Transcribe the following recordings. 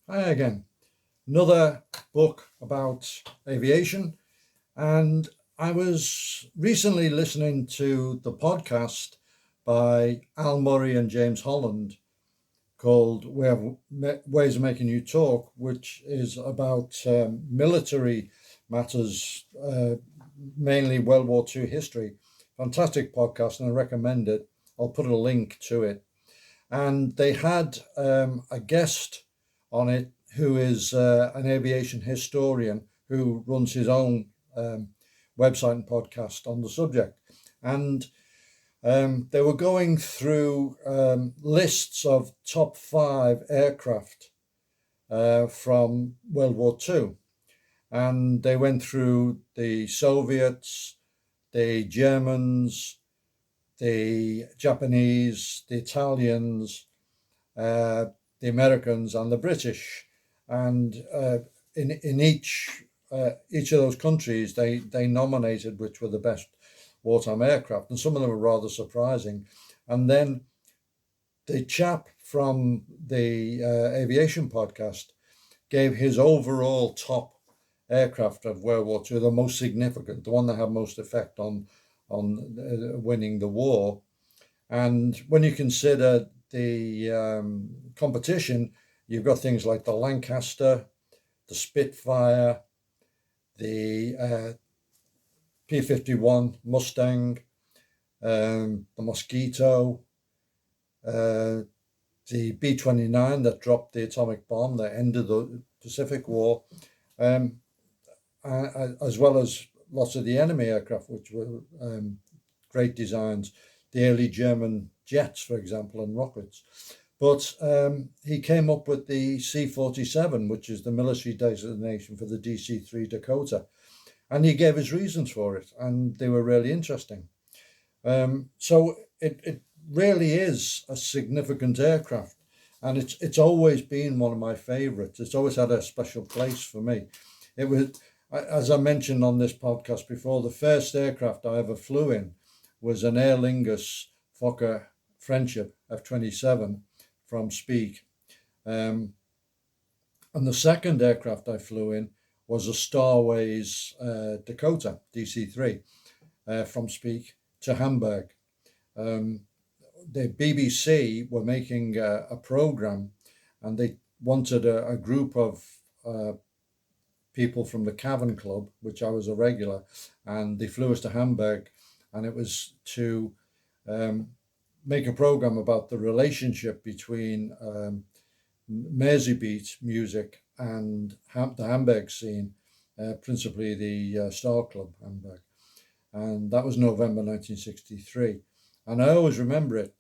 Hi again. Another book about aviation. And I was recently listening to the podcast by Al Murray and James Holland called Ways of Making You Talk, which is about military matters, mainly World War II history. Fantastic podcast, and I recommend it. I'll put a link to it. And they had a guest on it who is an aviation historian who runs his own website and podcast on the subject. And they were going through lists of top 5 aircraft from World War II. And they went through the Soviets, the Germans, the Japanese, the Italians, the Americans, and the British. And in each of those countries, they nominated which were the best wartime aircraft, and some of them were rather surprising. And then the chap from the aviation podcast gave his overall top aircraft of World War II, the most significant, the one that had most effect on winning the war. And when you consider the competition, you've got things like the Lancaster, the Spitfire, the P-51 Mustang, the Mosquito, the B-29 that dropped the atomic bomb that ended the Pacific War, as well as lots of the enemy aircraft, which were great designs, the early German jets, for example, and rockets. But he came up with the C-47, which is the military designation for the DC-3 Dakota. And he gave his reasons for it, and they were really interesting. So it really is a significant aircraft, and it's always been one of my favorites. It's always had a special place for me. It was, as I mentioned on this podcast before, the first aircraft I ever flew in was an Aer Lingus Fokker Friendship F-27 from Speke. And the second aircraft I flew in was a Starways Dakota DC-3 from Speke to Hamburg. The BBC were making a program, and they wanted a group of people from the Cavern Club, which I was a regular, and they flew us to Hamburg, and it was to make a program about the relationship between Merseybeat music and the Hamburg scene, principally the Star Club Hamburg. And that was November 1963. And I always remember it.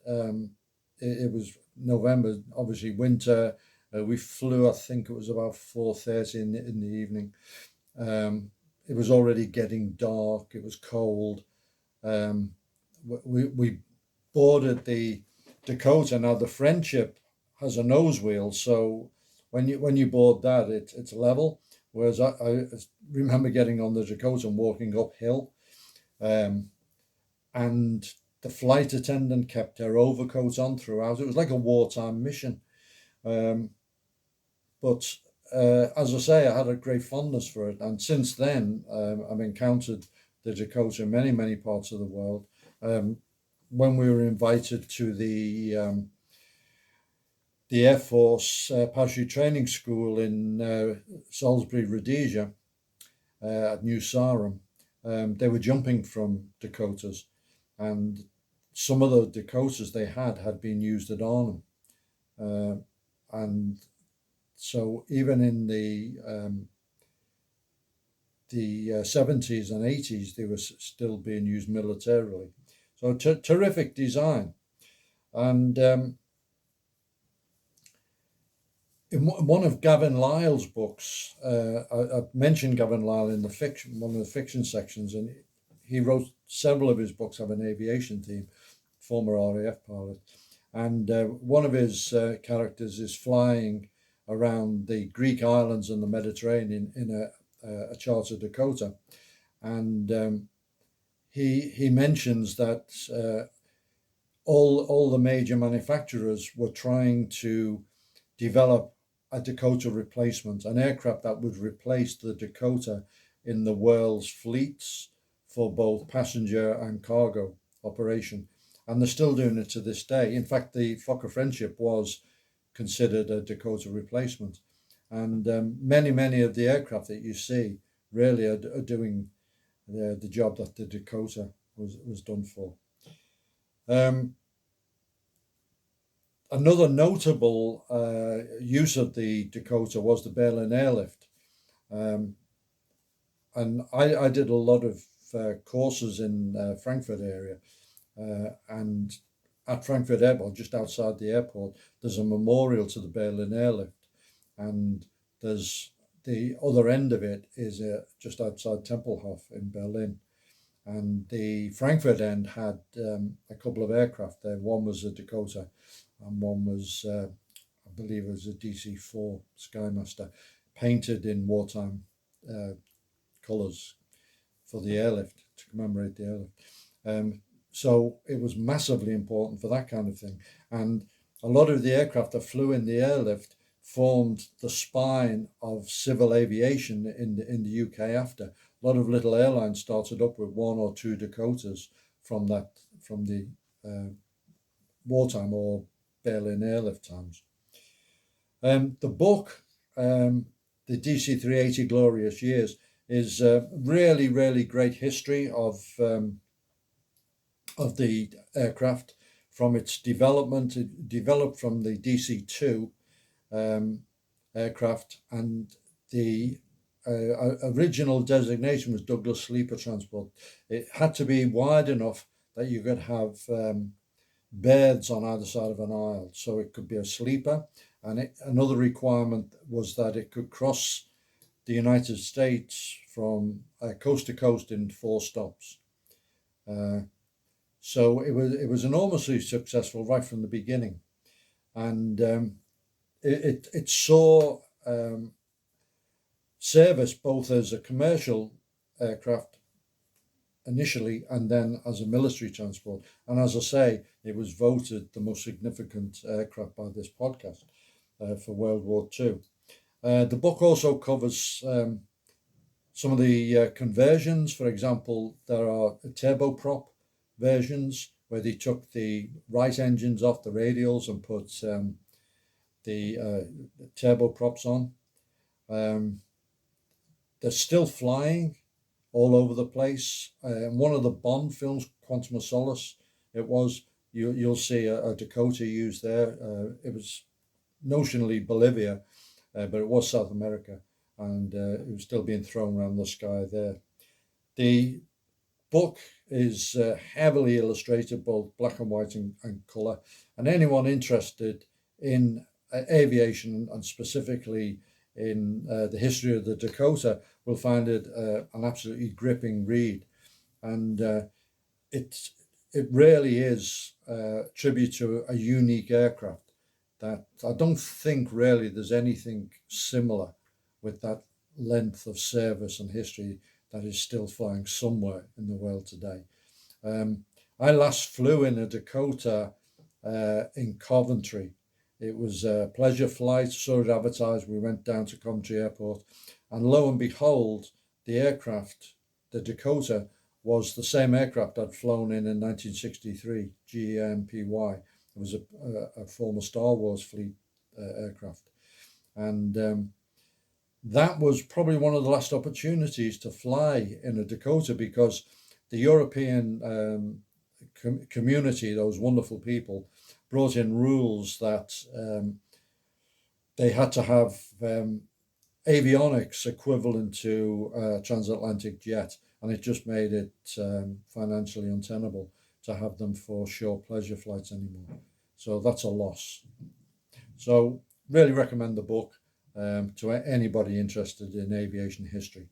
It was November, obviously winter. We flew, I think it was about 4:30 in the evening. It was already getting dark. It was cold. We boarded the Dakota. Now the Friendship has a nose wheel, so when you board that, it's level. Whereas I remember getting on the Dakota and walking uphill, and the flight attendant kept her overcoat on throughout. It was like a wartime mission. But as I say, I had a great fondness for it. And since then, I've encountered the Dakota in many, many parts of the world. When we were invited to the Air Force Parachute Training School in Salisbury, Rhodesia, at New Sarum, they were jumping from Dakotas, and some of the Dakotas they had been used at Arnhem, and so even in the 70s and 80s, they were still being used militarily. So terrific design, and in one of Gavin Lyle's books, I mentioned Gavin Lyle in one of the fiction sections, and he wrote several of his books have an aviation theme, former RAF pilot, and one of his characters is flying around the Greek islands and the Mediterranean in a charter Dakota, and he mentions that all the major manufacturers were trying to develop a Dakota replacement, an aircraft that would replace the Dakota in the world's fleets for both passenger and cargo operation. And they're still doing it to this day. In fact, the Fokker Friendship was considered a Dakota replacement. And many of the aircraft that you see really are doing the job that the Dakota was done for. Another notable use of the Dakota was the Berlin airlift. And I did a lot of courses in Frankfurt area. And at Frankfurt Airport, just outside the airport, there's a memorial to the Berlin airlift. And there's the other end of it is just outside Tempelhof in Berlin. And the Frankfurt end had a couple of aircraft there. One was a Dakota and one was, I believe it was a DC-4 Skymaster, painted in wartime colours for the airlift, to commemorate the airlift. So it was massively important for that kind of thing. And a lot of the aircraft that flew in the airlift formed the spine of civil aviation in the UK after. A lot of little airlines started up with one or two Dakotas from the wartime or Berlin airlift times. The book, the DC-380 Glorious Years, is a really great history of the aircraft from its development. It developed from the DC-2 aircraft, and the original designation was Douglas Sleeper Transport. It had to be wide enough that you could have berths on either side of an aisle, so it could be a sleeper. And another requirement was that it could cross the United States from coast to coast in 4 stops. So it was enormously successful right from the beginning, and it saw service both as a commercial aircraft initially and then as a military transport. And as I say, it was voted the most significant aircraft by this podcast for World War II. The book also covers some of the conversions. For example, there are turboprop versions where they took the right engines off the radials and put the turboprops on. They're still flying all over the place. One of the Bond films, Quantum of Solace, you'll see a Dakota used there. It was notionally Bolivia, but it was South America, and it was still being thrown around the sky there. The book is heavily illustrated, both black and white and colour, and anyone interested in aviation and specifically in the history of the Dakota will find it an absolutely gripping read. And it really is a tribute to a unique aircraft that I don't think really there's anything similar with that length of service and history that is still flying somewhere in the world today. I last flew in a Dakota in Coventry. It was a pleasure flight, saw it advertised. We went down to Coventry Airport, and lo and behold, the aircraft, the Dakota, was the same aircraft I'd flown in 1963, GEMPY. It was a former Star Wars fleet aircraft. And that was probably one of the last opportunities to fly in a Dakota, because the European community, those wonderful people, brought in rules that they had to have avionics equivalent to a transatlantic jet, and it just made it financially untenable to have them for short pleasure flights anymore. So that's a loss. So really recommend the book to anybody interested in aviation history.